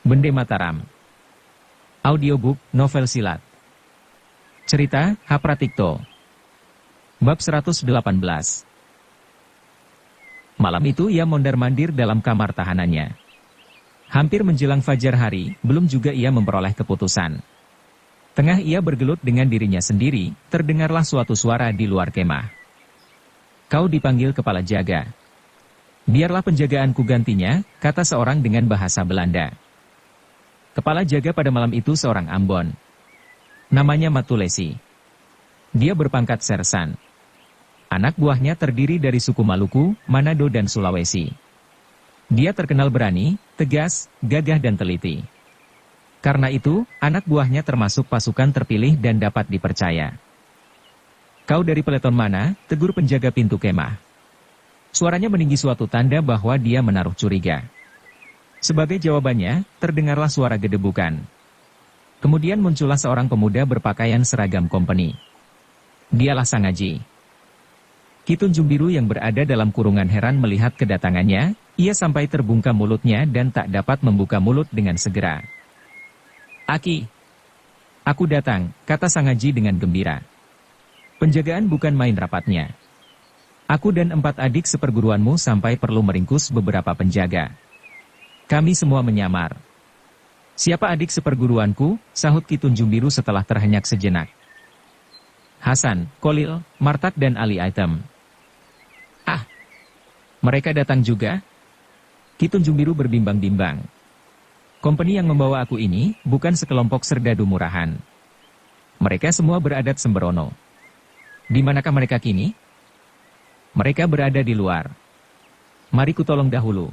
Bende Mataram. Audiobook, novel silat. Cerita, Hapratikto. Bab 118. Malam itu ia mondar-mandir dalam kamar tahanannya. Hampir menjelang fajar hari, belum juga ia memperoleh keputusan. Tengah ia bergelut dengan dirinya sendiri, terdengarlah suatu suara di luar kemah. Kau dipanggil kepala jaga. Biarlah penjagaanku gantinya, kata seorang dengan bahasa Belanda. Kepala jaga pada malam itu seorang Ambon. Namanya Matulesi. Dia berpangkat sersan. Anak buahnya terdiri dari suku Maluku, Manado dan Sulawesi. Dia terkenal berani, tegas, gagah dan teliti. Karena itu, anak buahnya termasuk pasukan terpilih dan dapat dipercaya. Kau dari peleton mana? Tegur penjaga pintu kemah. Suaranya meninggi suatu tanda bahwa dia menaruh curiga. Sebagai jawabannya, terdengarlah suara gedebukan. Kemudian muncullah seorang pemuda berpakaian seragam kompeni. Dialah Sangaji. Ki Tunjung Biru yang berada dalam kurungan heran melihat kedatangannya, ia sampai terbungkam mulutnya dan tak dapat membuka mulut dengan segera. Aki, aku datang, kata Sangaji dengan gembira. Penjagaan bukan main rapatnya. Aku dan 4 adik seperguruanmu sampai perlu meringkus beberapa penjaga. Kami semua menyamar. Siapa adik seperguruanku? Sahut Ki Tunjung Biru setelah terhenyak sejenak. Hasan, Kolil, Martak dan Ali Item. Ah, mereka datang juga? Ki Tunjung Biru berbimbang-bimbang. Kompeni yang membawa aku ini bukan sekelompok serdadu murahan. Mereka semua beradat sembrono. Di manakah mereka kini? Mereka berada di luar. Mari kutolong dahulu.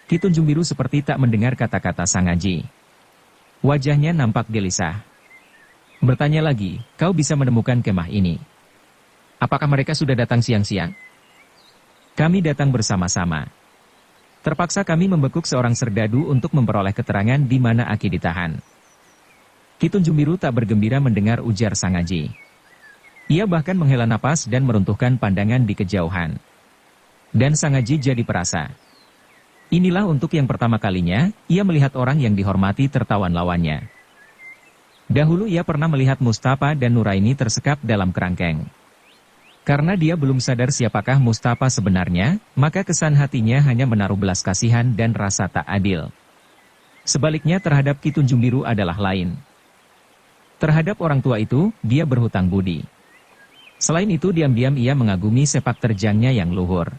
Ki Tunjung Biru seperti tak mendengar kata-kata Sangaji. Wajahnya nampak gelisah. Bertanya lagi, kau bisa menemukan kemah ini? Apakah mereka sudah datang siang-siang? Kami datang bersama-sama. Terpaksa kami membekuk seorang serdadu untuk memperoleh keterangan di mana Aki ditahan. Ki Tunjung Biru tak bergembira mendengar ujar Sangaji. Ia bahkan menghela napas dan meruntuhkan pandangan di kejauhan. Dan Sangaji jadi perasa. Inilah untuk yang pertama kalinya, ia melihat orang yang dihormati tertawan lawannya. Dahulu ia pernah melihat Mustafa dan Nuraini tersekap dalam kerangkeng. Karena dia belum sadar siapakah Mustafa sebenarnya, maka kesan hatinya hanya menaruh belas kasihan dan rasa tak adil. Sebaliknya terhadap Ki Tunjung Biru adalah lain. Terhadap orang tua itu, dia berhutang budi. Selain itu diam-diam ia mengagumi sepak terjangnya yang luhur.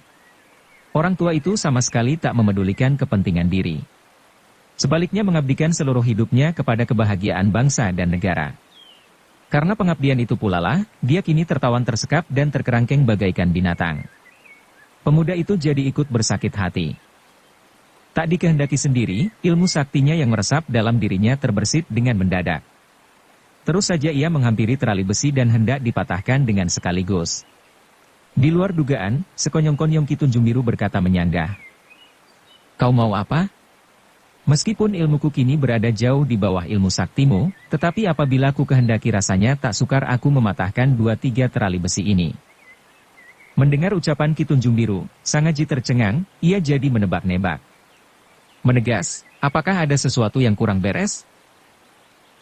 Orang tua itu sama sekali tak memedulikan kepentingan diri. Sebaliknya mengabdikan seluruh hidupnya kepada kebahagiaan bangsa dan negara. Karena pengabdian itu pula lah, dia kini tertawan tersekap dan terkerangkeng bagaikan binatang. Pemuda itu jadi ikut bersakit hati. Tak dikehendaki sendiri, ilmu saktinya yang meresap dalam dirinya terbersit dengan mendadak. Terus saja ia menghampiri terali besi dan hendak dipatahkan dengan sekaligus. Di luar dugaan, sekonyong-konyong Ki Tunjung Biru berkata menyanggah. Kau mau apa? Meskipun ilmuku kini berada jauh di bawah ilmu saktimu, tetapi apabila ku kehendaki rasanya tak sukar aku mematahkan 2-3 terali besi ini. Mendengar ucapan Ki Tunjung Biru, Sangaji tercengang, ia jadi menebak-nebak. Menegas, apakah ada sesuatu yang kurang beres?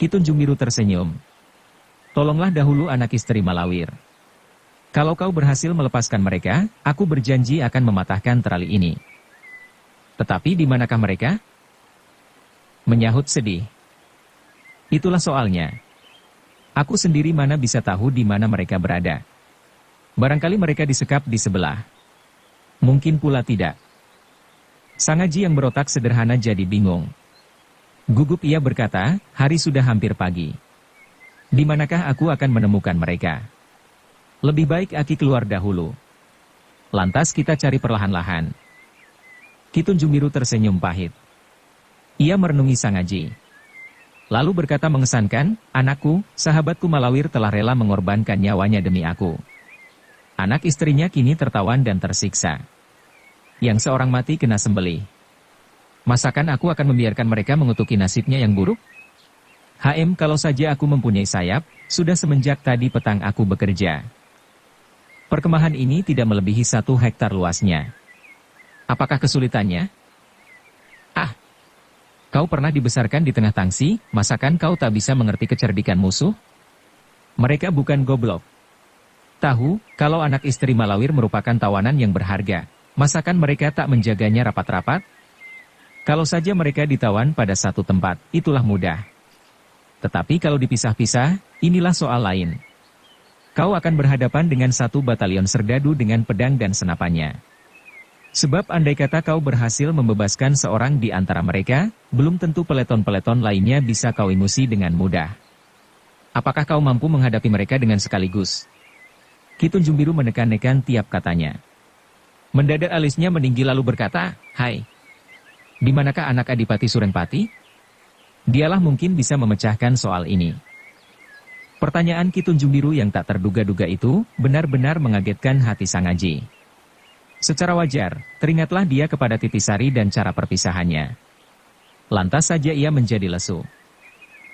Ki Tunjung Biru tersenyum. Tolonglah dahulu anak istri Malawir. Kalau kau berhasil melepaskan mereka, aku berjanji akan mematahkan terali ini. Tetapi di manakah mereka? Menyahut sedih. Itulah soalnya. Aku sendiri mana bisa tahu di mana mereka berada. Barangkali mereka disekap di sebelah. Mungkin pula tidak. Sangaji yang berotak sederhana jadi bingung. Gugup ia berkata, hari sudah hampir pagi. Di manakah aku akan menemukan mereka? Lebih baik Aki keluar dahulu. Lantas kita cari perlahan-lahan. Ki Tunjung Biru tersenyum pahit. Ia merenungi Sangaji. Lalu berkata mengesankan, anakku, sahabatku Malawir telah rela mengorbankan nyawanya demi aku. Anak istrinya kini tertawan dan tersiksa. Yang seorang mati kena sembelih. Masakan aku akan membiarkan mereka mengutuki nasibnya yang buruk? Kalau saja aku mempunyai sayap, sudah semenjak tadi petang aku bekerja. Perkemahan ini tidak melebihi 1 hektar luasnya. Apakah kesulitannya? Kau pernah dibesarkan di tengah tangsi, masakan kau tak bisa mengerti kecerdikan musuh? Mereka bukan goblok. Tahu, kalau anak istri Malawir merupakan tawanan yang berharga, masakan mereka tak menjaganya rapat-rapat? Kalau saja mereka ditawan pada satu tempat, itulah mudah. Tetapi kalau dipisah-pisah, inilah soal lain. Kau akan berhadapan dengan satu batalion serdadu dengan pedang dan senapannya. Sebab andai kata kau berhasil membebaskan seorang di antara mereka, belum tentu peleton-peleton lainnya bisa kau ingusi dengan mudah. Apakah kau mampu menghadapi mereka dengan sekaligus? Ki Tunjung Biru menekan-nekan tiap katanya. Mendadak alisnya meninggi lalu berkata, "Hai, di manakah anak Adipati Surenpati? Dialah mungkin bisa memecahkan soal ini." Pertanyaan Ki Tunjung Biru yang tak terduga-duga itu, benar-benar mengagetkan hati Sang Aji. Secara wajar, teringatlah dia kepada Titisari dan cara perpisahannya. Lantas saja ia menjadi lesu.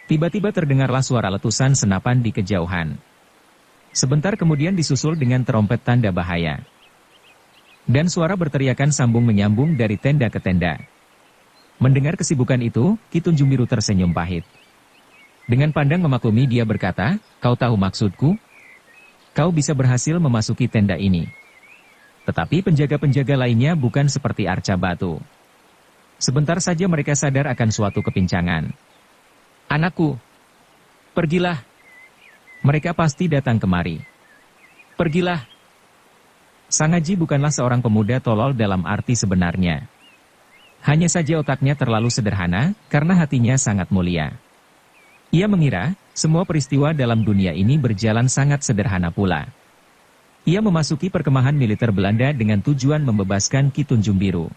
Tiba-tiba terdengarlah suara letusan senapan di kejauhan. Sebentar kemudian disusul dengan terompet tanda bahaya. Dan suara berteriakan sambung menyambung dari tenda ke tenda. Mendengar kesibukan itu, Ki Tunjung Biru tersenyum pahit. Dengan pandang memaklumi dia berkata, "Kau tahu maksudku? Kau bisa berhasil memasuki tenda ini. Tetapi penjaga-penjaga lainnya bukan seperti arca batu. Sebentar saja mereka sadar akan suatu kepincangan. Anakku, pergilah. Mereka pasti datang kemari. Pergilah." Sang Aji bukanlah seorang pemuda tolol dalam arti sebenarnya. Hanya saja otaknya terlalu sederhana, karena hatinya sangat mulia. Ia mengira, semua peristiwa dalam dunia ini berjalan sangat sederhana pula. Ia memasuki perkemahan militer Belanda dengan tujuan membebaskan Ki Tunjung Biru.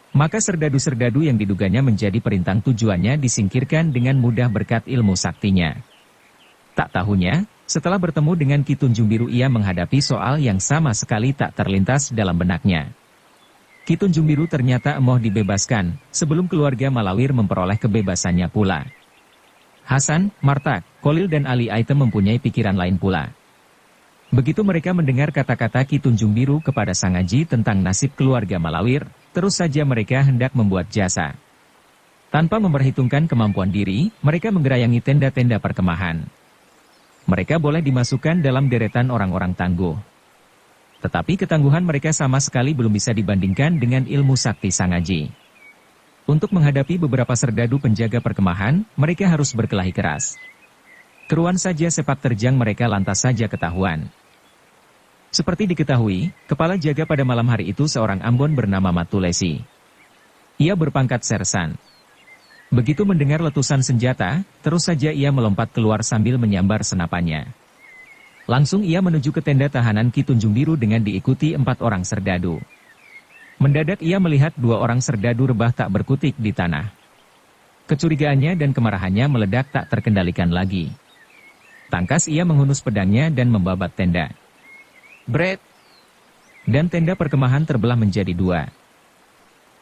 Maka serdadu-serdadu yang diduganya menjadi perintang tujuannya disingkirkan dengan mudah berkat ilmu saktinya. Tak tahunya, setelah bertemu dengan Ki Tunjung Biru ia menghadapi soal yang sama sekali tak terlintas dalam benaknya. Ki Tunjung Biru ternyata emoh dibebaskan, sebelum keluarga Malawir memperoleh kebebasannya pula. Hasan, Martak, Kolil dan Ali Aitem mempunyai pikiran lain pula. Begitu mereka mendengar kata-kata Ki Tunjung Biru kepada Sang Aji tentang nasib keluarga Malawir, terus saja mereka hendak membuat jasa. Tanpa memperhitungkan kemampuan diri, mereka menggerayangi tenda-tenda perkemahan. Mereka boleh dimasukkan dalam deretan orang-orang tangguh. Tetapi ketangguhan mereka sama sekali belum bisa dibandingkan dengan ilmu sakti Sang Aji. Untuk menghadapi beberapa serdadu penjaga perkemahan, mereka harus berkelahi keras. Keruan saja sepak terjang mereka lantas saja ketahuan. Seperti diketahui, kepala jaga pada malam hari itu seorang Ambon bernama Matulesi. Ia berpangkat sersan. Begitu mendengar letusan senjata, terus saja ia melompat keluar sambil menyambar senapannya. Langsung ia menuju ke tenda tahanan Ki Tunjung Biru dengan diikuti 4 orang serdadu. Mendadak ia melihat 2 orang serdadu rebah tak berkutik di tanah. Kecurigaannya dan kemarahannya meledak tak terkendalikan lagi. Tangkas ia menghunus pedangnya dan membabat tenda. Bret! Dan tenda perkemahan terbelah menjadi 2.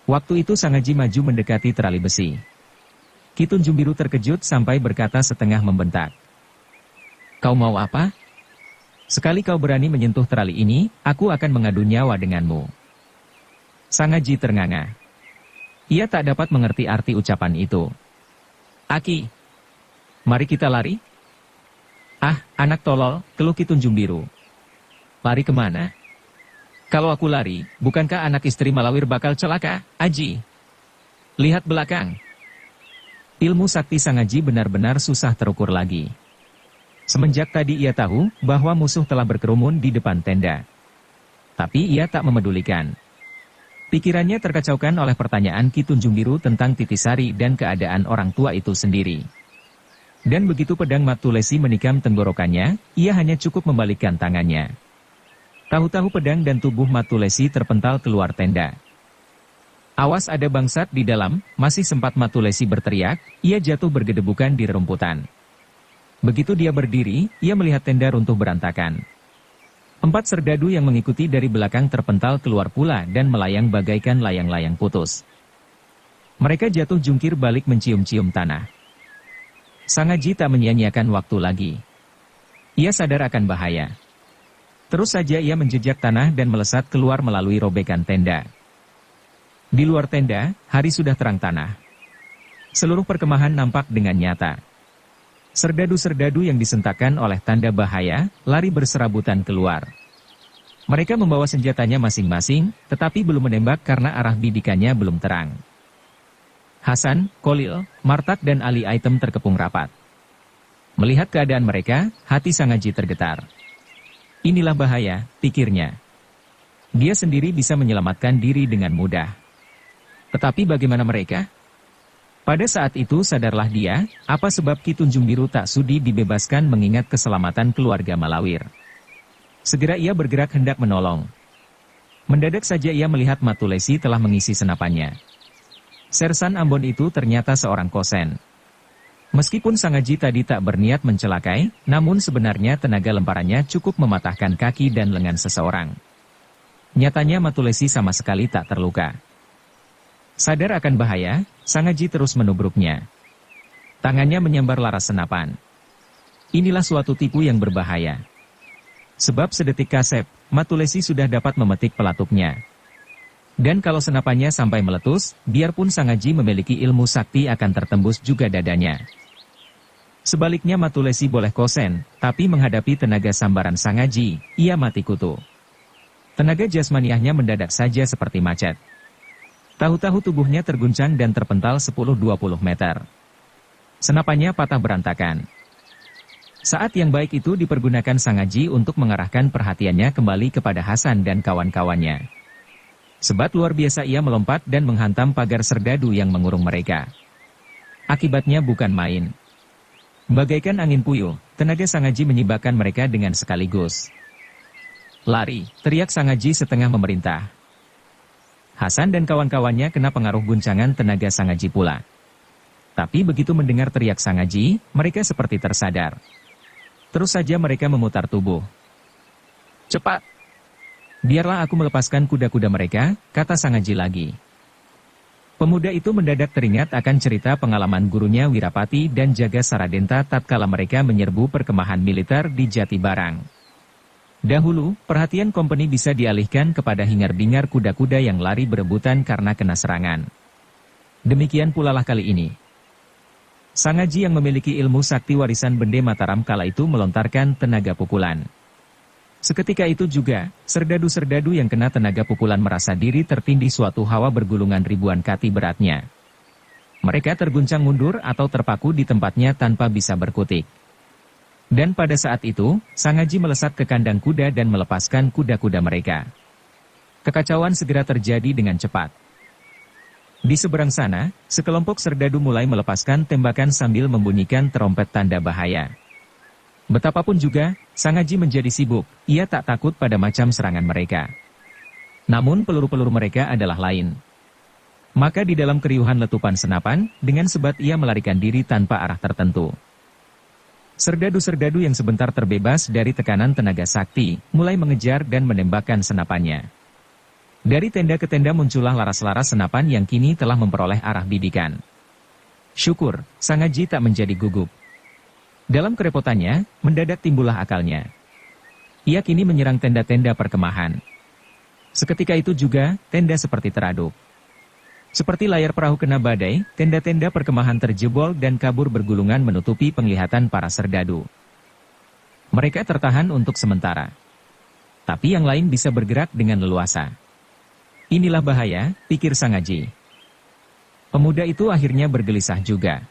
Waktu itu Sang Aji maju mendekati terali besi. Ki Tunjung Biru terkejut sampai berkata setengah membentak. "Kau mau apa? Sekali kau berani menyentuh terali ini, aku akan mengadu nyawa denganmu." Sang Aji ternganga. Ia tak dapat mengerti arti ucapan itu. "Aki, mari kita lari." "Ah, anak tolol," keluh Ki Tunjung Biru. "Lari kemana? Kalau aku lari, bukankah anak istri Malawir bakal celaka, Aji? Lihat belakang." Ilmu sakti Sang Aji benar-benar susah terukur lagi. Semenjak tadi ia tahu bahwa musuh telah berkerumun di depan tenda. Tapi ia tak memedulikan. Pikirannya terkacaukan oleh pertanyaan Ki Tunjung Biru tentang Titisari dan keadaan orang tua itu sendiri. Dan begitu pedang Matulesi menikam tenggorokannya, ia hanya cukup membalikkan tangannya. Tahu-tahu pedang dan tubuh Matulesi terpental keluar tenda. "Awas ada bangsat di dalam," masih sempat Matulesi berteriak, ia jatuh bergedebukan di rerumputan. Begitu dia berdiri, ia melihat tenda runtuh berantakan. 4 serdadu yang mengikuti dari belakang terpental keluar pula dan melayang bagaikan layang-layang putus. Mereka jatuh jungkir balik mencium-cium tanah. Sang Aji tak menyia-nyiakan waktu lagi. Ia sadar akan bahaya. Terus saja ia menjejak tanah dan melesat keluar melalui robekan tenda. Di luar tenda, hari sudah terang tanah. Seluruh perkemahan nampak dengan nyata. Serdadu-serdadu yang disentakkan oleh tanda bahaya, lari berserabutan keluar. Mereka membawa senjatanya masing-masing, tetapi belum menembak karena arah bidikannya belum terang. Hasan, Kholil, Martak dan Ali Aitem terkepung rapat. Melihat keadaan mereka, hati Sang Haji tergetar. Inilah bahaya, pikirnya. Dia sendiri bisa menyelamatkan diri dengan mudah. Tetapi bagaimana mereka? Pada saat itu sadarlah dia, apa sebab Ki Tunjung Biru tak sudi dibebaskan mengingat keselamatan keluarga Malawir. Segera ia bergerak hendak menolong. Mendadak saja ia melihat Matulesi telah mengisi senapannya. Sersan Ambon itu ternyata seorang kosen. Meskipun Sang Haji tadi tak berniat mencelakai, namun sebenarnya tenaga lemparannya cukup mematahkan kaki dan lengan seseorang. Nyatanya Matulesi sama sekali tak terluka. Sadar akan bahaya, Sang Haji terus menubruknya. Tangannya menyambar laras senapan. Inilah suatu tipu yang berbahaya. Sebab sedetik kasep, Matulesi sudah dapat memetik pelatuknya. Dan kalau senapannya sampai meletus, biarpun Sang Haji memiliki ilmu sakti akan tertembus juga dadanya. Sebaliknya Matulesi boleh kosen, tapi menghadapi tenaga sambaran Sang Haji, ia mati kutu. Tenaga jasmaniahnya mendadak saja seperti macet. Tahu-tahu tubuhnya terguncang dan terpental 10-20 meter. Senapannya patah berantakan. Saat yang baik itu dipergunakan Sang Haji untuk mengarahkan perhatiannya kembali kepada Hasan dan kawan-kawannya. Sebat luar biasa ia melompat dan menghantam pagar serdadu yang mengurung mereka. Akibatnya bukan main. Bagaikan angin puyuh, tenaga Sang Haji menyibakkan mereka dengan sekaligus. Lari, teriak Sang Haji setengah memerintah. Hasan dan kawan-kawannya kena pengaruh guncangan tenaga Sang Haji pula. Tapi begitu mendengar teriak Sang Haji, mereka seperti tersadar. Terus saja mereka memutar tubuh. Cepat! Biarlah aku melepaskan kuda-kuda mereka, kata Sang Haji lagi. Pemuda itu mendadak teringat akan cerita pengalaman gurunya Wirapati dan Jaga Saradenta tatkala mereka menyerbu perkemahan militer di Jatibarang. Dahulu, perhatian kompeni bisa dialihkan kepada hingar-bingar kuda-kuda yang lari berebutan karena kena serangan. Demikian pula lah kali ini. Sang Haji yang memiliki ilmu sakti warisan Bende Mataram kala itu melontarkan tenaga pukulan. Seketika itu juga, serdadu-serdadu yang kena tenaga pukulan merasa diri tertindih suatu hawa bergulungan ribuan kati beratnya. Mereka terguncang mundur atau terpaku di tempatnya tanpa bisa berkutik. Dan pada saat itu, Sang Haji melesat ke kandang kuda dan melepaskan kuda-kuda mereka. Kekacauan segera terjadi dengan cepat. Di seberang sana, sekelompok serdadu mulai melepaskan tembakan sambil membunyikan trompet tanda bahaya. Betapapun juga, Sang Haji menjadi sibuk, ia tak takut pada macam serangan mereka. Namun peluru-peluru mereka adalah lain. Maka di dalam keriuhan letupan senapan, dengan sebat ia melarikan diri tanpa arah tertentu. Serdadu-serdadu yang sebentar terbebas dari tekanan tenaga sakti, mulai mengejar dan menembakkan senapannya. Dari tenda ke tenda muncullah laras-laras senapan yang kini telah memperoleh arah bidikan. Syukur, Sang Haji tak menjadi gugup. Dalam kerepotannya, mendadak timbullah akalnya. Ia kini menyerang tenda-tenda perkemahan. Seketika itu juga, tenda seperti teraduk. Seperti layar perahu kena badai, tenda-tenda perkemahan terjebol dan kabur bergulungan menutupi penglihatan para serdadu. Mereka tertahan untuk sementara. Tapi yang lain bisa bergerak dengan leluasa. Inilah bahaya, pikir Sang Haji. Pemuda itu akhirnya bergelisah juga.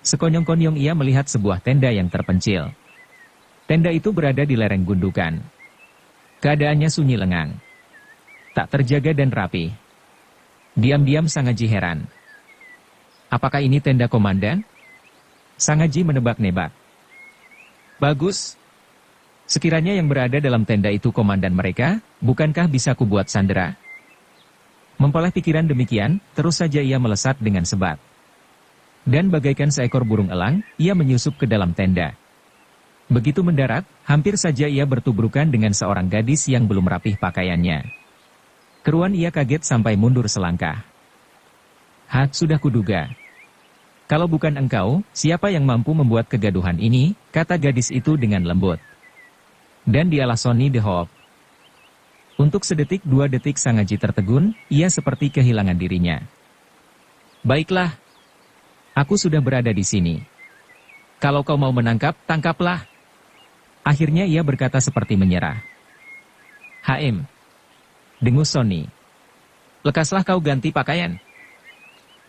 Sekonyong-konyong ia melihat sebuah tenda yang terpencil. Tenda itu berada di lereng gundukan. Keadaannya sunyi lengang. Tak terjaga dan rapi. Diam-diam Sang Haji heran. Apakah ini tenda komandan? Sang Haji menebak-nebak. Bagus. Sekiranya yang berada dalam tenda itu komandan mereka, bukankah bisa kubuat sandera? Mempeleh pikiran demikian, terus saja ia melesat dengan sebat. Dan bagaikan seekor burung elang, ia menyusup ke dalam tenda. Begitu mendarat, hampir saja ia bertubrukan dengan seorang gadis yang belum rapih pakaiannya. Keruan ia kaget sampai mundur selangkah. Sudah kuduga. Kalau bukan engkau, siapa yang mampu membuat kegaduhan ini, kata gadis itu dengan lembut. Dan dialah Sony the Hawk. Untuk sedetik dua detik Sang Haji tertegun, ia seperti kehilangan dirinya. Baiklah. Aku sudah berada di sini. Kalau kau mau menangkap, tangkaplah. Akhirnya ia berkata seperti menyerah. HM. Dengus Sonny. Lekaslah kau ganti pakaian.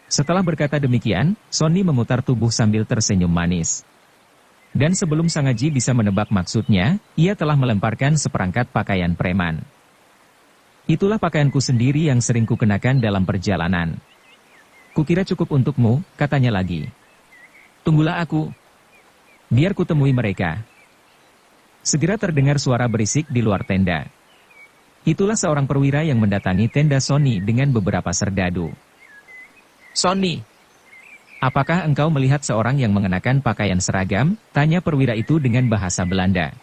Setelah berkata demikian, Sonny memutar tubuh sambil tersenyum manis. Dan sebelum Sangaji bisa menebak maksudnya, ia telah melemparkan seperangkat pakaian preman. Itulah pakaianku sendiri yang sering kukenakan dalam perjalanan. Kukira cukup untukmu, katanya lagi. Tunggulah aku. Biar kutemui mereka. Segera terdengar suara berisik di luar tenda. Itulah seorang perwira yang mendatangi tenda Sonny dengan beberapa serdadu. Sonny, apakah engkau melihat seorang yang mengenakan pakaian seragam? Tanya perwira itu dengan bahasa Belanda.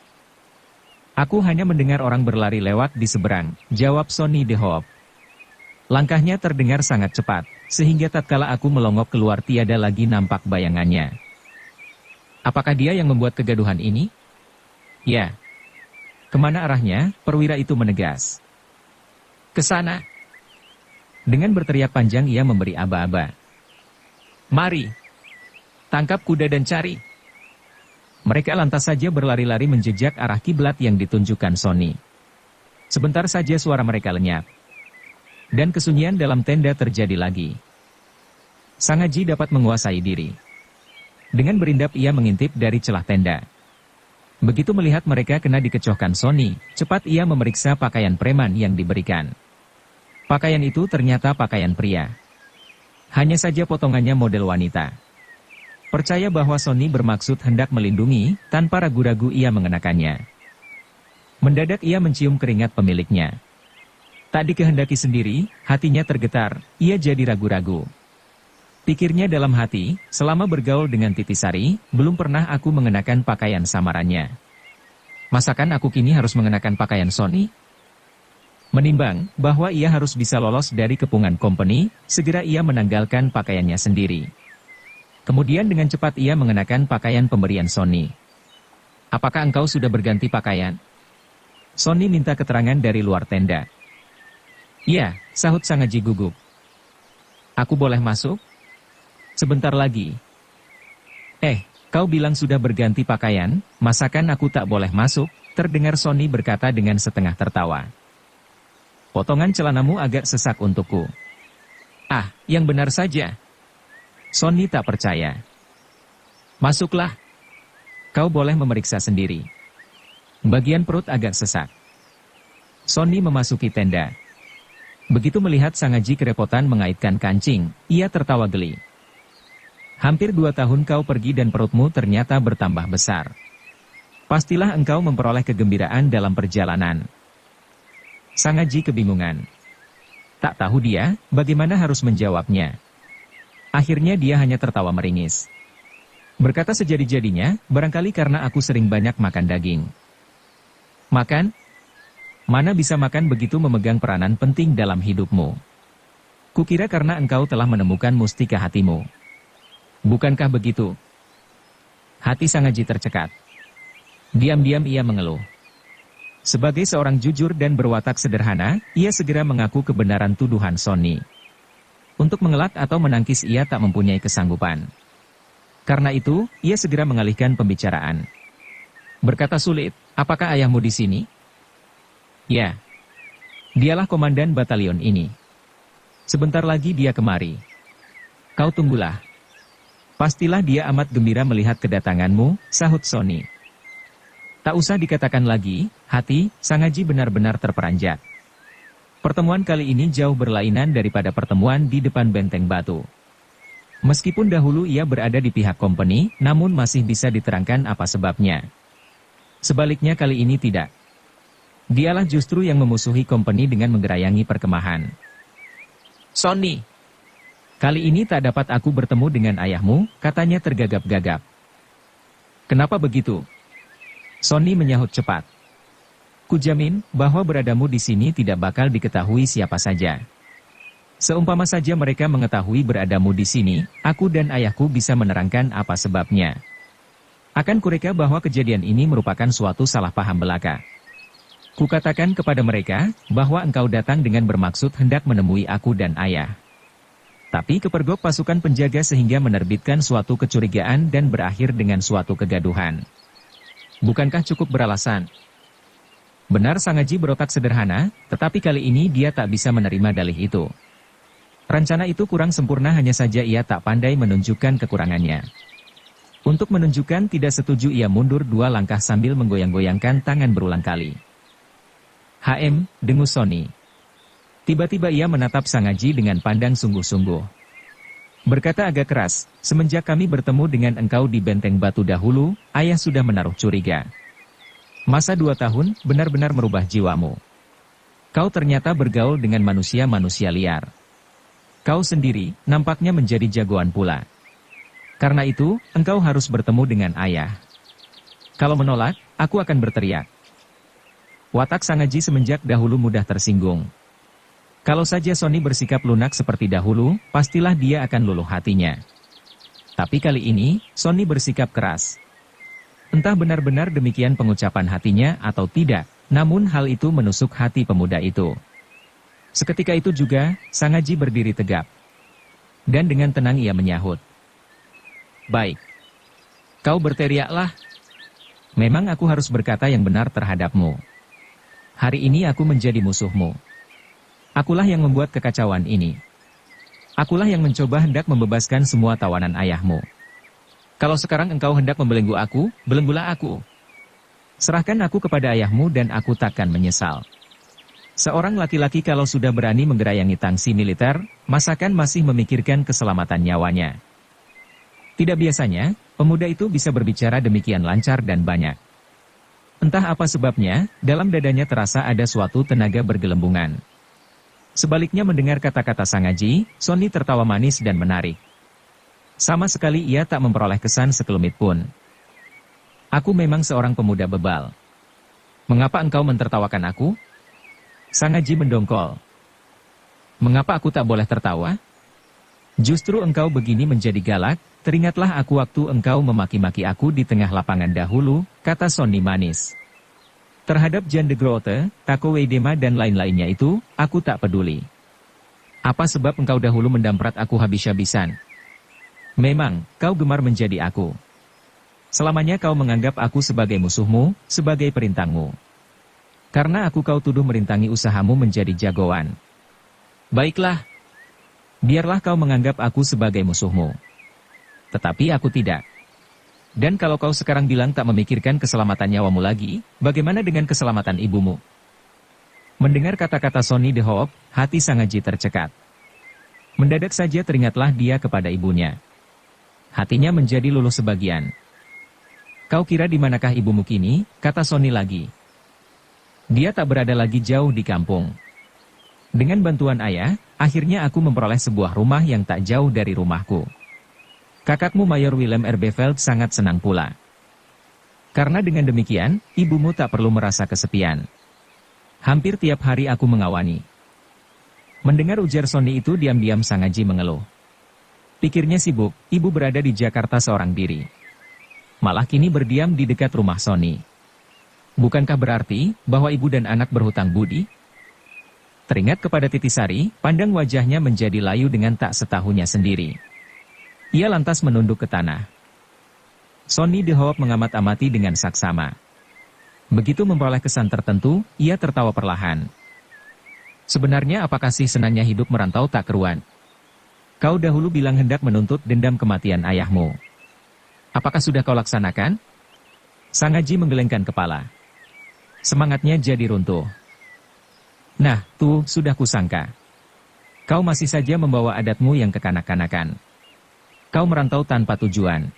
Aku hanya mendengar orang berlari lewat di seberang, jawab Sonny de Hoop. Langkahnya terdengar sangat cepat, sehingga tatkala aku melongok keluar tiada lagi nampak bayangannya. Apakah dia yang membuat kegaduhan ini? Ya. Kemana arahnya? Perwira itu menegas. Ke sana. Dengan berteriak panjang ia memberi aba-aba. Mari. Tangkap kuda dan cari. Mereka lantas saja berlari-lari menjejak arah kiblat yang ditunjukkan Sonny. Sebentar saja suara mereka lenyap. Dan kesunyian dalam tenda terjadi lagi. Sangaji dapat menguasai diri. Dengan berindap ia mengintip dari celah tenda. Begitu melihat mereka kena dikecohkan Sonny, cepat ia memeriksa pakaian preman yang diberikan. Pakaian itu ternyata pakaian pria. Hanya saja potongannya model wanita. Percaya bahwa Sonny bermaksud hendak melindungi, tanpa ragu-ragu ia mengenakannya. Mendadak ia mencium keringat pemiliknya. Tak dikehendaki sendiri, hatinya tergetar, ia jadi ragu-ragu. Pikirnya dalam hati, selama bergaul dengan Titi Sari, belum pernah aku mengenakan pakaian samarannya. Masakan aku kini harus mengenakan pakaian Sonny? Menimbang bahwa ia harus bisa lolos dari kepungan company, segera ia menanggalkan pakaiannya sendiri. Kemudian dengan cepat ia mengenakan pakaian pemberian Sonny. Apakah engkau sudah berganti pakaian? Sonny minta keterangan dari luar tenda. Ya, sahut Sangaji gugup. Aku boleh masuk? Sebentar lagi. Kau bilang sudah berganti pakaian, masakan aku tak boleh masuk? Terdengar Sonny berkata dengan setengah tertawa. Potongan celanamu agak sesak untukku. Ah, yang benar saja. Sonny tak percaya. Masuklah. Kau boleh memeriksa sendiri. Bagian perut agak sesak. Sonny memasuki tenda. Begitu melihat Sangaji kerepotan mengaitkan kancing, ia tertawa geli. Hampir 2 tahun kau pergi dan perutmu ternyata bertambah besar. Pastilah engkau memperoleh kegembiraan dalam perjalanan. Sangaji kebingungan. Tak tahu dia, bagaimana harus menjawabnya. Akhirnya dia hanya tertawa meringis. Berkata sejadi-jadinya, barangkali karena aku sering banyak makan daging. Makan? Mana bisa makan begitu memegang peranan penting dalam hidupmu? Kukira karena engkau telah menemukan mustika hatimu. Bukankah begitu? Hati Sangaji tercekat. Diam-diam ia mengeluh. Sebagai seorang jujur dan berwatak sederhana, ia segera mengaku kebenaran tuduhan Sonny. Untuk mengelak atau menangkis ia tak mempunyai kesanggupan. Karena itu, ia segera mengalihkan pembicaraan. Berkata sulit, apakah ayahmu di sini? Ya. Dialah komandan batalion ini. Sebentar lagi dia kemari. Kau tunggulah. Pastilah dia amat gembira melihat kedatanganmu, sahut Sonny. Tak usah dikatakan lagi, hati Sangaji benar-benar terperanjat. Pertemuan kali ini jauh berlainan daripada pertemuan di depan benteng batu. Meskipun dahulu ia berada di pihak company, namun masih bisa diterangkan apa sebabnya. Sebaliknya kali ini tidak. Dialah justru yang memusuhi company dengan menggerayangi perkemahan. Sonny, kali ini tak dapat aku bertemu dengan ayahmu, katanya tergagap-gagap. Kenapa begitu? Sonny menyahut cepat. Kujamin bahwa beradamu di sini tidak bakal diketahui siapa saja. Seumpama saja mereka mengetahui beradamu di sini, aku dan ayahku bisa menerangkan apa sebabnya. Akan kureka bahwa kejadian ini merupakan suatu salah paham belaka. Kukatakan kepada mereka bahwa engkau datang dengan bermaksud hendak menemui aku dan ayah. Tapi kepergok pasukan penjaga sehingga menerbitkan suatu kecurigaan dan berakhir dengan suatu kegaduhan. Bukankah cukup beralasan? Benar Sangaji berotak sederhana, tetapi kali ini dia tak bisa menerima dalih itu. Rencana itu kurang sempurna, hanya saja ia tak pandai menunjukkan kekurangannya. Untuk menunjukkan tidak setuju, ia mundur 2 langkah sambil menggoyang-goyangkan tangan berulang kali. Dengus Sony. Tiba-tiba ia menatap Sangaji dengan pandang sungguh-sungguh. Berkata agak keras, semenjak kami bertemu dengan engkau di Benteng Batu dahulu, ayah sudah menaruh curiga. Masa 2 tahun, benar-benar merubah jiwamu. Kau ternyata bergaul dengan manusia-manusia liar. Kau sendiri, nampaknya menjadi jagoan pula. Karena itu, engkau harus bertemu dengan ayah. Kalau menolak, aku akan berteriak. Watak Sangaji semenjak dahulu mudah tersinggung. Kalau saja Sony bersikap lunak seperti dahulu, pastilah dia akan luluh hatinya. Tapi kali ini, Sony bersikap keras. Entah benar-benar demikian pengucapan hatinya atau tidak, namun hal itu menusuk hati pemuda itu. Seketika itu juga, Sangaji berdiri tegap. Dan dengan tenang ia menyahut. Baik. Kau berteriaklah. Memang aku harus berkata yang benar terhadapmu. Hari ini aku menjadi musuhmu. Akulah yang membuat kekacauan ini. Akulah yang mencoba hendak membebaskan semua tawanan ayahmu. Kalau sekarang engkau hendak membelenggu aku, belenggulah aku. Serahkan aku kepada ayahmu dan aku takkan menyesal. Seorang laki-laki kalau sudah berani menggerayangi tangsi militer, masakan masih memikirkan keselamatan nyawanya. Tidak biasanya, pemuda itu bisa berbicara demikian lancar dan banyak. Entah apa sebabnya, dalam dadanya terasa ada suatu tenaga bergelembungan. Sebaliknya mendengar kata-kata Sangaji, Sony tertawa manis dan menarik. Sama sekali ia tak memperoleh kesan sekelumit pun. Aku memang seorang pemuda bebal. Mengapa engkau mentertawakan aku? Sangaji mendongkol. Mengapa aku tak boleh tertawa? Justru engkau begini menjadi galak, teringatlah aku waktu engkau memaki-maki aku di tengah lapangan dahulu, kata Sony manis. Terhadap Jan de Grote, Tako Weidema dan lain-lainnya itu, aku tak peduli. Apa sebab engkau dahulu mendamprat aku habis-habisan? Memang, kau gemar menjadi aku. Selamanya kau menganggap aku sebagai musuhmu, sebagai perintangmu. Karena aku kau tuduh merintangi usahamu menjadi jagoan. Baiklah. Biarlah kau menganggap aku sebagai musuhmu. Tetapi aku tidak. Dan kalau kau sekarang bilang tak memikirkan keselamatan nyawamu lagi, bagaimana dengan keselamatan ibumu? Mendengar kata-kata Sony de Hoop, hati Sangaji tercekat. Mendadak saja teringatlah dia kepada ibunya. Hatinya menjadi luluh sebagian. Kau kira di manakah ibumu kini? Kata Sony lagi. Dia tak berada lagi jauh di kampung. Dengan bantuan ayah, akhirnya aku memperoleh sebuah rumah yang tak jauh dari rumahku. Kakakmu Mayor Willem Erbeveld sangat senang pula. Karena dengan demikian, ibumu tak perlu merasa kesepian. Hampir tiap hari aku mengawani. Mendengar ujar Sony itu, diam-diam Sangaji mengeluh. Pikirnya sibuk, ibu berada di Jakarta seorang diri. Malah kini berdiam di dekat rumah Sony. Bukankah berarti bahwa ibu dan anak berhutang budi? Teringat kepada Titisari, pandang wajahnya menjadi layu dengan tak setahunya sendiri. Ia lantas menunduk ke tanah. Sony de Hoop mengamat-amati dengan saksama. Begitu memperoleh kesan tertentu, ia tertawa perlahan. Sebenarnya apakah sih senangnya hidup merantau tak keruan? Kau dahulu bilang hendak menuntut dendam kematian ayahmu. Apakah sudah kau laksanakan? Sangaji menggelengkan kepala. Semangatnya jadi runtuh. Nah, tuh, sudah kusangka. Kau masih saja membawa adatmu yang kekanak-kanakan. Kau merantau tanpa tujuan.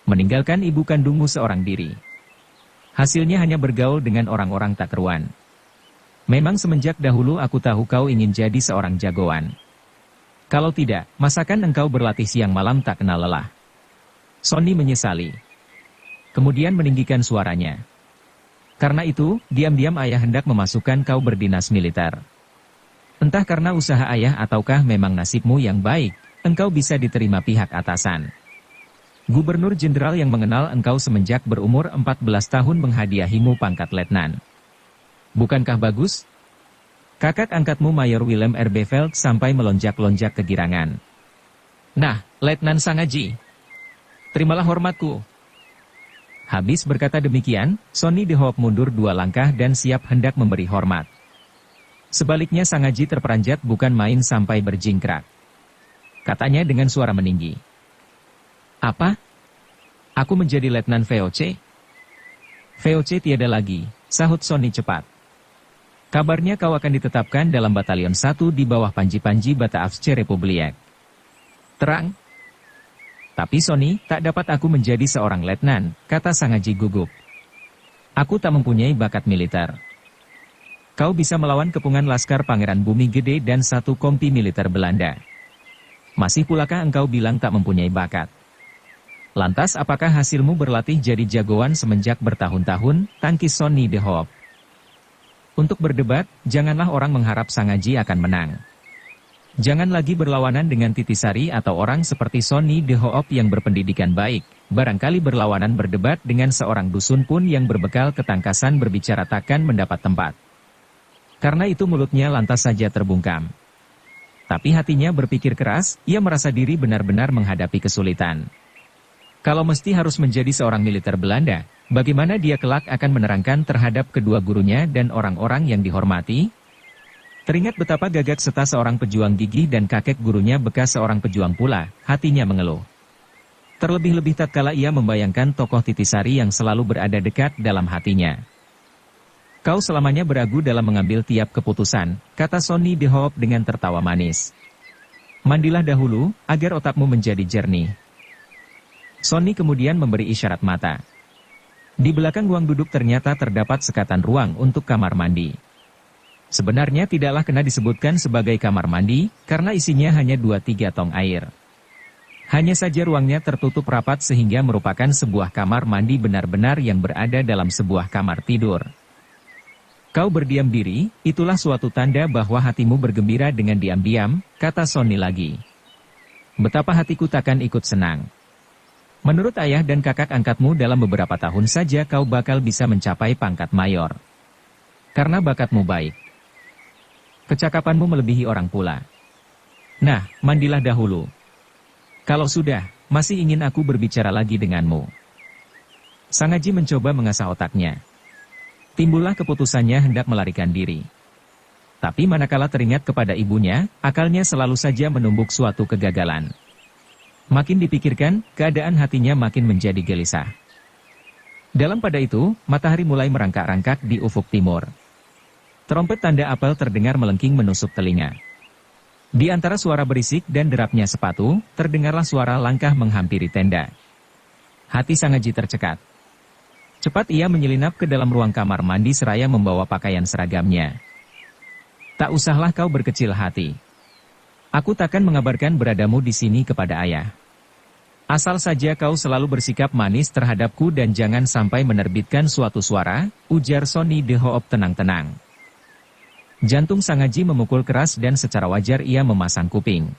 Meninggalkan ibu kandungmu seorang diri. Hasilnya hanya bergaul dengan orang-orang tak keruan. Memang semenjak dahulu aku tahu kau ingin jadi seorang jagoan. Kalau tidak, masakan engkau berlatih siang malam tak kenal lelah? Sony menyesali. Kemudian meninggikan suaranya. Karena itu, diam-diam ayah hendak memasukkan kau berdinas militer. Entah karena usaha ayah ataukah memang nasibmu yang baik, engkau bisa diterima pihak atasan. Gubernur Jenderal yang mengenal engkau semenjak berumur 14 tahun menghadiahimu pangkat letnan. Bukankah bagus? Kakak angkatmu Mayor Willem Erbeveld sampai melonjak-lonjak kegirangan. Nah, Letnan Sangaji, terimalah hormatku. Habis berkata demikian, Sonny de Hoop mundur 2 langkah dan siap hendak memberi hormat. Sebaliknya Sangaji terperanjat bukan main sampai berjingkrak. Katanya dengan suara meninggi. Apa? Aku menjadi Letnan VOC? VOC tiada lagi, sahut Sonny cepat. Kabarnya kau akan ditetapkan dalam Batalion 1 di bawah Panji-Panji Bataafsce Republiek. Terang? Tapi Sonny, tak dapat aku menjadi seorang letnan, kata Sangaji gugup. Aku tak mempunyai bakat militer. Kau bisa melawan kepungan Laskar Pangeran Bumi Gede dan 1 kompi militer Belanda. Masih pulakah engkau bilang tak mempunyai bakat? Lantas apakah hasilmu berlatih jadi jagoan semenjak bertahun-tahun, tangkis Sonny de Hoop. Untuk berdebat, janganlah orang mengharap Sangaji akan menang. Jangan lagi berlawanan dengan Titisari atau orang seperti Sonny de Hoop yang berpendidikan baik, barangkali berlawanan berdebat dengan seorang dusun pun yang berbekal ketangkasan berbicara takkan mendapat tempat. Karena itu mulutnya lantas saja terbungkam. Tapi hatinya berpikir keras, ia merasa diri benar-benar menghadapi kesulitan. Kalau mesti harus menjadi seorang militer Belanda, bagaimana dia kelak akan menerangkan terhadap kedua gurunya dan orang-orang yang dihormati? Teringat betapa gagak serta seorang pejuang gigih dan kakek gurunya bekas seorang pejuang pula, hatinya mengeluh. Terlebih-lebih tatkala ia membayangkan tokoh Titisari yang selalu berada dekat dalam hatinya. Kau selamanya beragu dalam mengambil tiap keputusan, kata Sonny de Hoop dengan tertawa manis. Mandilah dahulu, agar otakmu menjadi jernih. Sonny kemudian memberi isyarat mata. Di belakang ruang duduk ternyata terdapat sekatan ruang untuk kamar mandi. Sebenarnya tidaklah kena disebutkan sebagai kamar mandi, karena isinya hanya 2-3 tong air. Hanya saja ruangnya tertutup rapat sehingga merupakan sebuah kamar mandi benar-benar yang berada dalam sebuah kamar tidur. Kau berdiam diri, itulah suatu tanda bahwa hatimu bergembira dengan diam-diam, kata Sonny lagi. Betapa hatiku takkan ikut senang. Menurut ayah dan kakak angkatmu dalam beberapa tahun saja kau bakal bisa mencapai pangkat mayor. Karena bakatmu baik. Kecakapanmu melebihi orang pula. Nah, mandilah dahulu. Kalau sudah, masih ingin aku berbicara lagi denganmu. Sangaji mencoba mengasah otaknya. Timbullah keputusannya hendak melarikan diri. Tapi manakala teringat kepada ibunya, akalnya selalu saja menumbuk suatu kegagalan. Makin dipikirkan, keadaan hatinya makin menjadi gelisah. Dalam pada itu, matahari mulai merangkak-rangkak di ufuk timur. Trompet tanda apel terdengar melengking menusuk telinga. Di antara suara berisik dan derapnya sepatu, terdengarlah suara langkah menghampiri tenda. Hati Sangaji tercekat. Cepat ia menyelinap ke dalam ruang kamar mandi seraya membawa pakaian seragamnya. Tak usahlah kau berkecil hati. Aku takkan mengabarkan beradamu di sini kepada ayah. Asal saja kau selalu bersikap manis terhadapku dan jangan sampai menerbitkan suatu suara, ujar Sonny de Hoop tenang-tenang. Jantung Sangaji memukul keras dan secara wajar ia memasang kuping.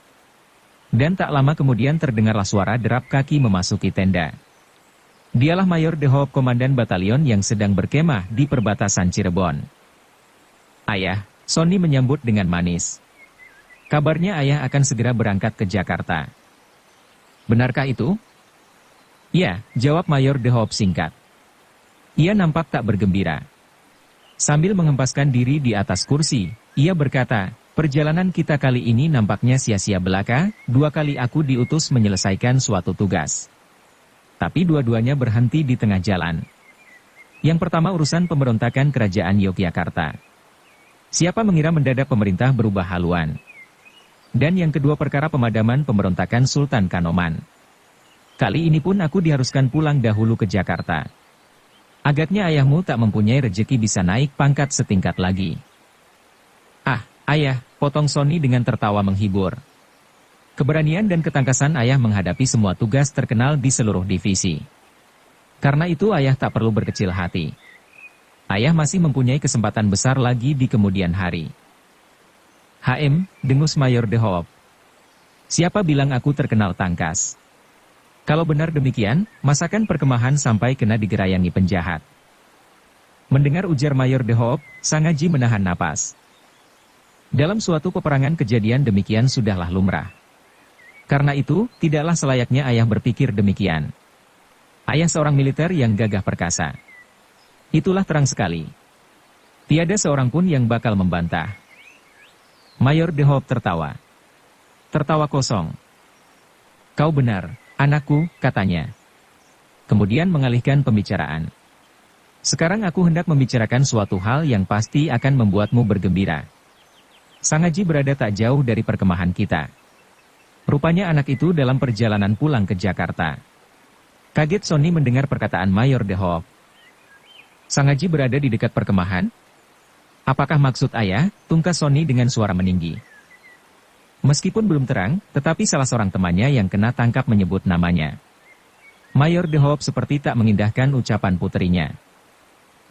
Dan tak lama kemudian terdengarlah suara derap kaki memasuki tenda. Dialah Mayor de Hoop komandan batalion yang sedang berkemah di perbatasan Cirebon. Ayah, Sonny menyambut dengan manis. Kabarnya ayah akan segera berangkat ke Jakarta. Benarkah itu? Ya, jawab Mayor de Hoop singkat. Ia nampak tak bergembira. Sambil mengempaskan diri di atas kursi, ia berkata, perjalanan kita kali ini nampaknya sia-sia belaka, 2 kali aku diutus menyelesaikan suatu tugas. Tapi dua-duanya berhenti di tengah jalan. Yang pertama urusan pemberontakan kerajaan Yogyakarta. Siapa mengira mendadak pemerintah berubah haluan. Dan yang kedua perkara pemadaman pemberontakan Sultan Kanoman. Kali ini pun aku diharuskan pulang dahulu ke Jakarta. Agaknya ayahmu tak mempunyai rejeki bisa naik pangkat setingkat lagi. Ah, ayah, potong Sonny dengan tertawa menghibur. Keberanian dan ketangkasan ayah menghadapi semua tugas terkenal di seluruh divisi. Karena itu ayah tak perlu berkecil hati. Ayah masih mempunyai kesempatan besar lagi di kemudian hari. Dengus Mayor de Hoop. Siapa bilang aku terkenal tangkas? Kalau benar demikian, masakan perkemahan sampai kena digerayangi penjahat. Mendengar ujar Mayor de Hoop, Sangaji menahan napas. Dalam suatu peperangan kejadian demikian sudahlah lumrah. Karena itu, tidaklah selayaknya ayah berpikir demikian. Ayah seorang militer yang gagah perkasa. Itulah terang sekali. Tiada seorang pun yang bakal membantah. Mayor De Hoop tertawa. Tertawa kosong. Kau benar, anakku, katanya. Kemudian mengalihkan pembicaraan. Sekarang aku hendak membicarakan suatu hal yang pasti akan membuatmu bergembira. Sang Haji berada tak jauh dari perkemahan kita. Rupanya anak itu dalam perjalanan pulang ke Jakarta. Kaget Sony mendengar perkataan Mayor De Hoop. Sang Haji berada di dekat perkemahan? Apakah maksud ayah? Tungkas Sony dengan suara meninggi. Meskipun belum terang, tetapi salah seorang temannya yang kena tangkap menyebut namanya. Mayor De Hoop seperti tak mengindahkan ucapan puterinya.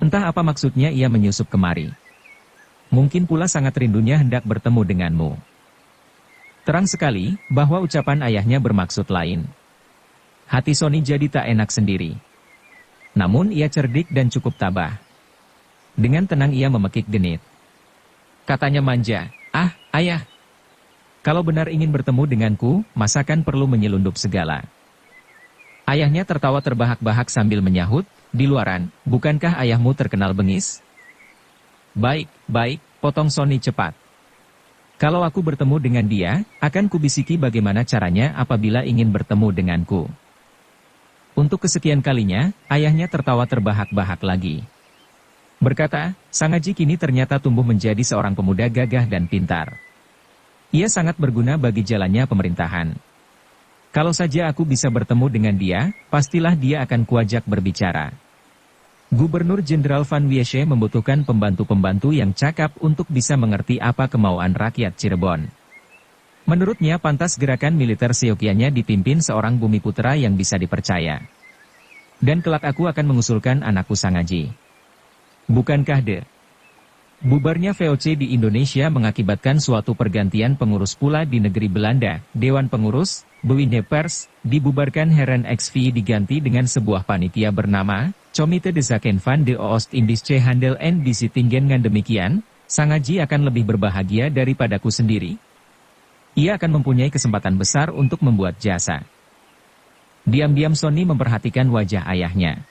Entah apa maksudnya ia menyusup kemari. Mungkin pula sangat rindunya hendak bertemu denganmu. Terang sekali, bahwa ucapan ayahnya bermaksud lain. Hati Sony jadi tak enak sendiri. Namun ia cerdik dan cukup tabah. Dengan tenang ia memekik genit. Katanya manja, "Ah, ayah. Kalau benar ingin bertemu denganku, masakan perlu menyelundup segala." Ayahnya tertawa terbahak-bahak sambil menyahut, "Di luaran, bukankah ayahmu terkenal bengis?" Baik, potong Sony cepat. Kalau aku bertemu dengan dia, akan kubisiki bagaimana caranya apabila ingin bertemu denganku. Untuk kesekian kalinya, ayahnya tertawa terbahak-bahak lagi. Berkata, Sang Haji kini ternyata tumbuh menjadi seorang pemuda gagah dan pintar. Ia sangat berguna bagi jalannya pemerintahan. Kalau saja aku bisa bertemu dengan dia, pastilah dia akan kuajak berbicara. Gubernur Jenderal Van Wiesche membutuhkan pembantu-pembantu yang cakap untuk bisa mengerti apa kemauan rakyat Cirebon. Menurutnya pantas gerakan militer seyogianya dipimpin seorang bumiputra yang bisa dipercaya. Dan kelak aku akan mengusulkan anakku Sang Haji. Bukankah bubarnya VOC di Indonesia mengakibatkan suatu pergantian pengurus pula di negeri Belanda, Dewan Pengurus, Bewinde Pers, dibubarkan Heren XV diganti dengan sebuah panitia bernama Comité de Zaken van de Oost-Indische Handel en Besittingen. Dengan demikian, Sang Haji akan lebih berbahagia daripadaku sendiri. Ia akan mempunyai kesempatan besar untuk membuat jasa. Diam-diam Sony memperhatikan wajah ayahnya.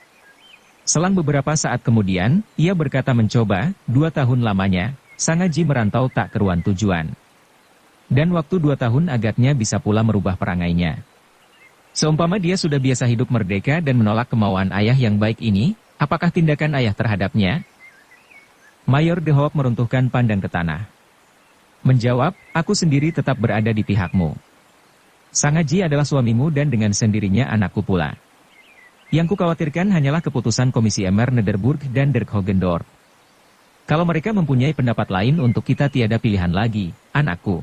Selang beberapa saat kemudian, ia berkata mencoba, 2 tahun lamanya, Sang Haji merantau tak keruan tujuan. Dan waktu 2 tahun agaknya bisa pula merubah perangainya. Seumpama dia sudah biasa hidup merdeka dan menolak kemauan ayah yang baik ini, apakah tindakan ayah terhadapnya? Mayor De Hoop meruntuhkan pandang ke tanah. Menjawab, aku sendiri tetap berada di pihakmu. Sang Haji adalah suamimu dan dengan sendirinya anakku pula. Yang kukhawatirkan hanyalah keputusan Komisi Emer Nederburg dan Derkhogendorp. Kalau mereka mempunyai pendapat lain untuk kita tiada pilihan lagi, anakku.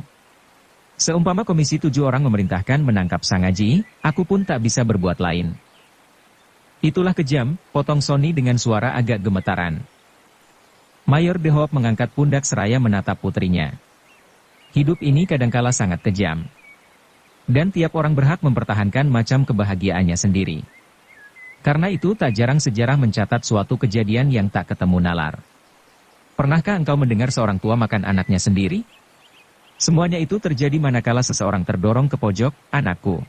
Seumpama Komisi 7 orang memerintahkan menangkap Sang Haji, aku pun tak bisa berbuat lain. Itulah kejam, potong Sony dengan suara agak gemetaran. Mayor De Hoop mengangkat pundak seraya menatap putrinya. Hidup ini kadangkala sangat kejam. Dan tiap orang berhak mempertahankan macam kebahagiaannya sendiri. Karena itu tak jarang sejarah mencatat suatu kejadian yang tak ketemu nalar. Pernahkah engkau mendengar seorang tua makan anaknya sendiri? Semuanya itu terjadi manakala seseorang terdorong ke pojok, anakku.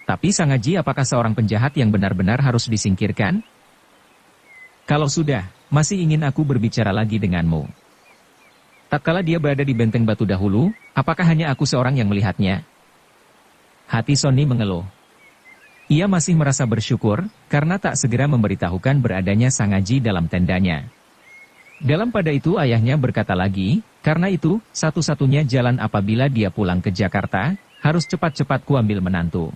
Tapi Sang Haji apakah seorang penjahat yang benar-benar harus disingkirkan? Kalau sudah, masih ingin aku berbicara lagi denganmu. Tatkala dia berada di benteng batu dahulu, apakah hanya aku seorang yang melihatnya? Hati Sony mengeluh. Ia masih merasa bersyukur, karena tak segera memberitahukan beradanya Sang Haji dalam tendanya. Dalam pada itu ayahnya berkata lagi, karena itu, satu-satunya jalan apabila dia pulang ke Jakarta, harus cepat-cepat kuambil menantu.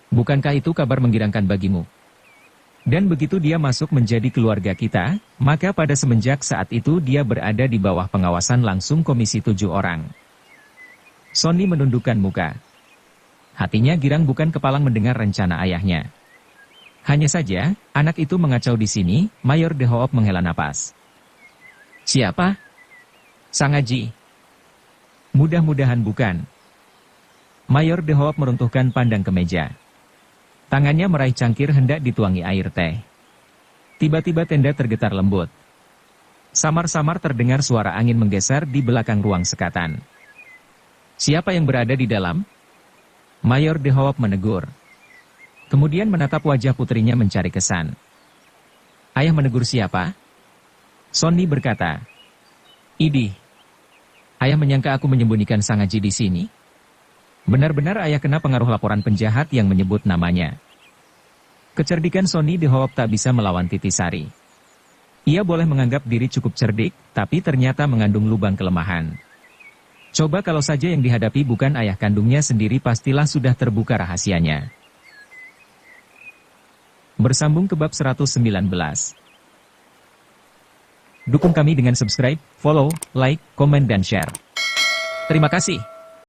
Bukankah itu kabar menggirangkan bagimu? Dan begitu dia masuk menjadi keluarga kita, maka pada semenjak saat itu dia berada di bawah pengawasan langsung Komisi 7 orang. Sony menundukkan muka. Hatinya girang bukan kepalang mendengar rencana ayahnya. Hanya saja, anak itu mengacau di sini, Mayor De Hoop menghela napas. Siapa? Sang Haji. Mudah-mudahan bukan. Mayor De Hoop meruntuhkan pandang ke meja. Tangannya meraih cangkir hendak dituangi air teh. Tiba-tiba tenda tergetar lembut. Samar-samar terdengar suara angin menggeser di belakang ruang sekatan. "Siapa yang berada di dalam?" Mayor De Hoop menegur. Kemudian menatap wajah putrinya mencari kesan. "Ayah menegur siapa?" Sonny berkata. "Idih. Ayah menyangka aku menyembunyikan Sang Aji di sini? Benar-benar ayah kena pengaruh laporan penjahat yang menyebut namanya." Kecerdikan Sonny De Hoop tak bisa melawan Titisari. Ia boleh menganggap diri cukup cerdik, tapi ternyata mengandung lubang kelemahan. Coba kalau saja yang dihadapi bukan ayah kandungnya sendiri, pastilah sudah terbuka rahasianya. Bersambung ke bab 119. Dukung kami dengan subscribe, follow, like, komen dan share. Terima kasih.